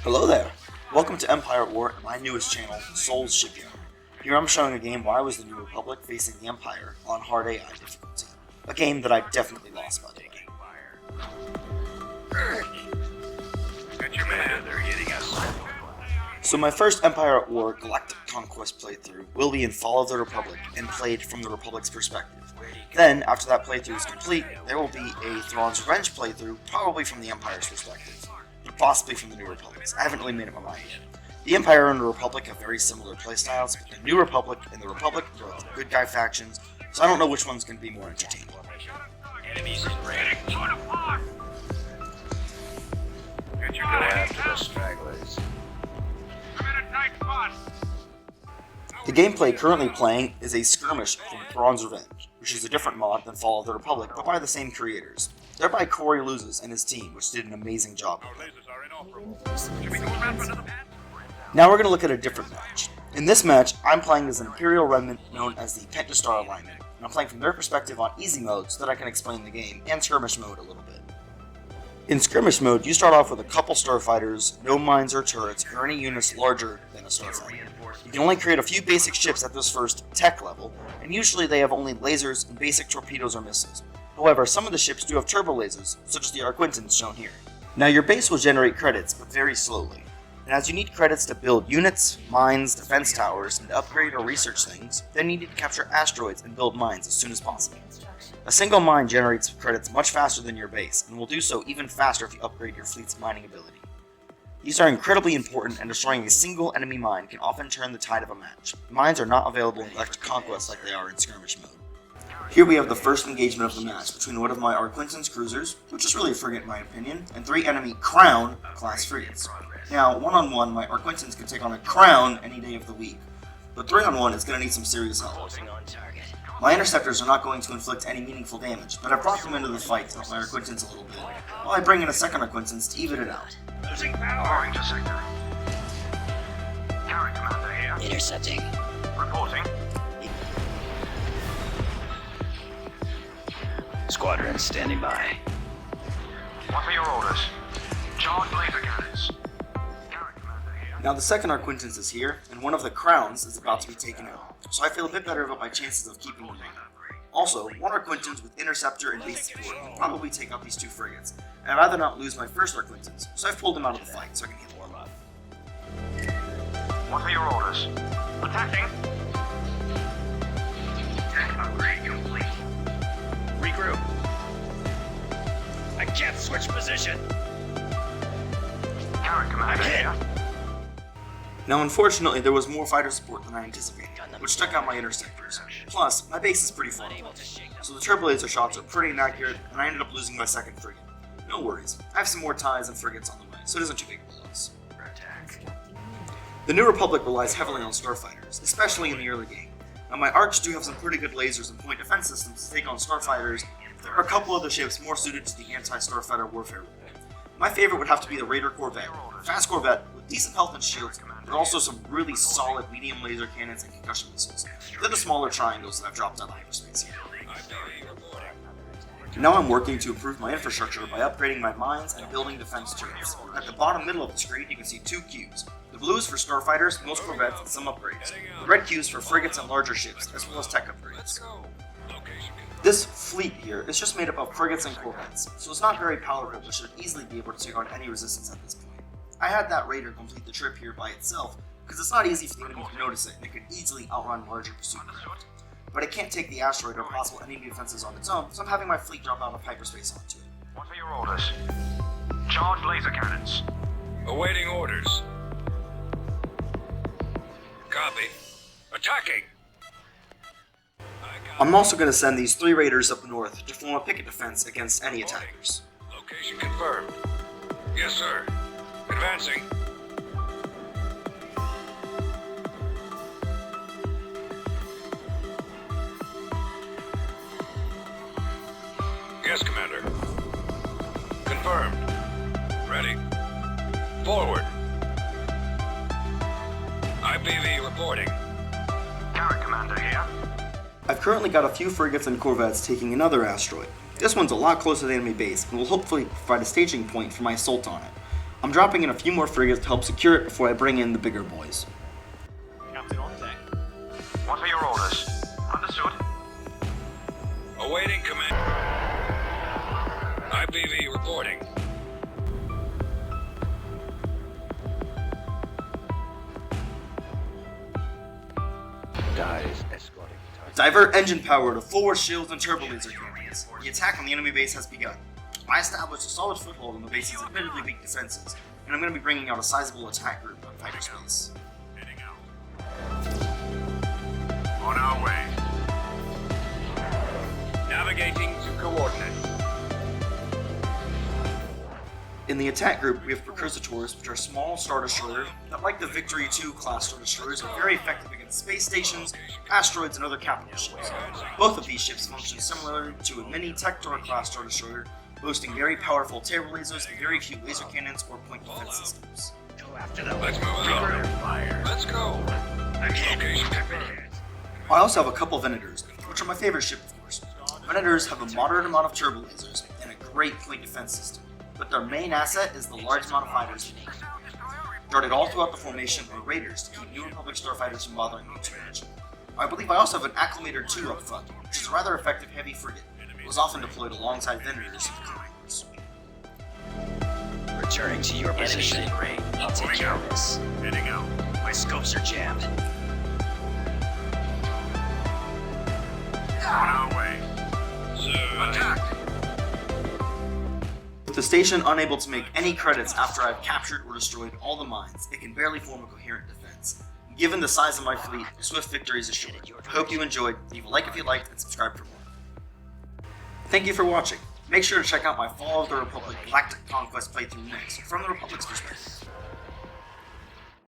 Hello there! Welcome to Empire at War, my newest channel, Soul's Shipyard. Here I'm showing a game where I was the New Republic facing the Empire on hard AI difficulty. A game that I definitely lost, by the way. Got your man, they're hitting us. So my first Empire at War Galactic Conquest playthrough will be in Fall of the Republic and played from the Republic's perspective. Then, after that playthrough is complete, there will be a Thrawn's Revenge playthrough, probably from the Empire's perspective, but possibly from the New Republic's. I haven't really made up my mind yet. The Empire and the Republic have very similar playstyles, but the New Republic and the Republic are both good guy factions, so I don't know which one's going to be more entertaining. Enemies in range. Get your go after the stragglers. The gameplay currently playing is a Skirmish from Thrawn's Revenge, which is a different mod than Fall of the Republic, but by the same creators. They're by Corey Luzes and his team, which did an amazing job. Now we're going to look at a different match. In this match, I'm playing as an Imperial Remnant known as the Pentastar Alignment, and I'm playing from their perspective on easy mode so that I can explain the game, and Skirmish mode a little bit. In Skirmish mode, you start off with a couple starfighters, no mines or turrets, or any units larger than a starfighter. You can only create a few basic ships at this first tech level, and usually they have only lasers and basic torpedoes or missiles. However, some of the ships do have turbo lasers, such as the Arquintans shown here. Now your base will generate credits, but very slowly. And as you need credits to build units, mines, defense towers, and to upgrade or research things, then you need to capture asteroids and build mines as soon as possible. A single mine generates credits much faster than your base, and will do so even faster if you upgrade your fleet's mining ability. These are incredibly important, and destroying a single enemy mine can often turn the tide of a match. Mines are not available in Galactic Conquest like they are in Skirmish mode. Here we have the first engagement of the match between one of my Arquintans cruisers, which is really a frigate in my opinion, and 3 enemy Crown class frigates. Now, one-on-one, my Arquintans can take on a Crown any day of the week, but 3-on-1 is going to need some serious help. My interceptors are not going to inflict any meaningful damage, but I brought them into the fight to help my Arquintans a little bit, while I bring in a second Arquintans to even it out. Losing power into sector. Carry commander here. Intercepting. Reporting. Squadron standing by. What are your orders? Charge laser cannons. Carry commander here. Now the second Arquintans is here, and one of the Crowns is about to be taken out, so I feel a bit better about my chances of keeping them on. Also, one Arquintans with Interceptor and base support will probably take out these 2 frigates, and I'd rather not lose my first Arquintans, so I've pulled them out of the fight so I can heal them up. What are your orders? Attacking. Upgrade complete. Regroup. I can't switch position. Carry commander here. Now unfortunately there was more fighter support than I anticipated, which took out my interceptors. Plus, my base is pretty far away, so the turbo laser shots are pretty inaccurate, and I ended up losing my second frigate. No worries, I have some more ties and frigates on the way, so it isn't too big of a loss. The New Republic relies heavily on starfighters, especially in the early game. Now my arcs do have some pretty good lasers and point defense systems to take on starfighters, but there are a couple other ships more suited to the anti-starfighter warfare role. My favorite would have to be the Raider Corvette, a fast Corvette with decent health and shields, but also some really solid medium laser cannons and concussion missiles. They're the smaller triangles that I've dropped out of hyperspace here. Now I'm working to improve my infrastructure by upgrading my mines and building defense turrets. At the bottom middle of the screen you can see 2 cubes. The blue is for starfighters, most corvettes, and some upgrades. The red cube is for frigates and larger ships, as well as tech upgrades. This fleet here is just made up of frigates and corvettes, so it's not very powerful but should easily be able to take on any resistance at this point. I had that raider complete the trip here by itself, because it's not easy for the enemy to notice it and it could easily outrun larger pursuit craft. But it can't take the asteroid or possible enemy defenses on its own, so I'm having my fleet drop out of hyperspace onto it. What are your orders? Charge laser cannons. Awaiting orders. Copy. Attacking! I'm also going to send these 3 raiders up north to form a picket defense against any attackers. Location confirmed. Yes, sir. Advancing. Yes, Commander. Confirmed. Ready. Forward. IPV reporting. Carry commander here. I've currently got a few frigates and corvettes taking another asteroid. This one's a lot closer to the enemy base and will hopefully provide a staging point for my assault on it. I'm dropping in a few more frigates to help secure it before I bring in the bigger boys. Captain on deck. What are your orders? Understood. Awaiting command. IPV reporting. Dies escorting target. Divert engine power to forward shields and turbo laser cannons. The attack on the enemy base has begun. I established a solid foothold in the base's admittedly weak defenses, and I'm going to be bringing out a sizable attack group on fighter space. Heading out. On our way. Navigating to coordinate. In the attack group, we have Precursitors, which are small Star Destroyers that, like the Victory II class Star Destroyers, are very effective against space stations, asteroids, and other capital ships. Both of these ships function similar to a mini Tector class Star Destroyer, boasting very powerful turbo lasers and very few laser cannons or point defense systems. Go after the Let's move out. fire. Let's go. Location confirmed. I also have a couple Venators, which are my favorite ship, of course. Venators have a moderate amount of turbo lasers and a great point defense system, but their main asset is the large amount of fighters they need. Darted all throughout the formation are Raiders to keep New Republic starfighters from bothering me too much. I believe I also have an Acclimator 2 up front, which is a rather effective heavy frigate. It was often deployed alongside Venators in the Conquest. Returning to your position in range. I'll take care of this. Heading out. My scopes are jammed. On our way. Attack. With the station unable to make any credits after I've captured or destroyed all the mines, it can barely form a coherent defense. Given the size of my fleet, swift victory is assured. I hope you enjoyed. Leave a like if you liked, and subscribe for more. Thank you for watching. Make sure to check out my Fall of the Republic Galactic Conquest playthrough next, from the Republic's perspective.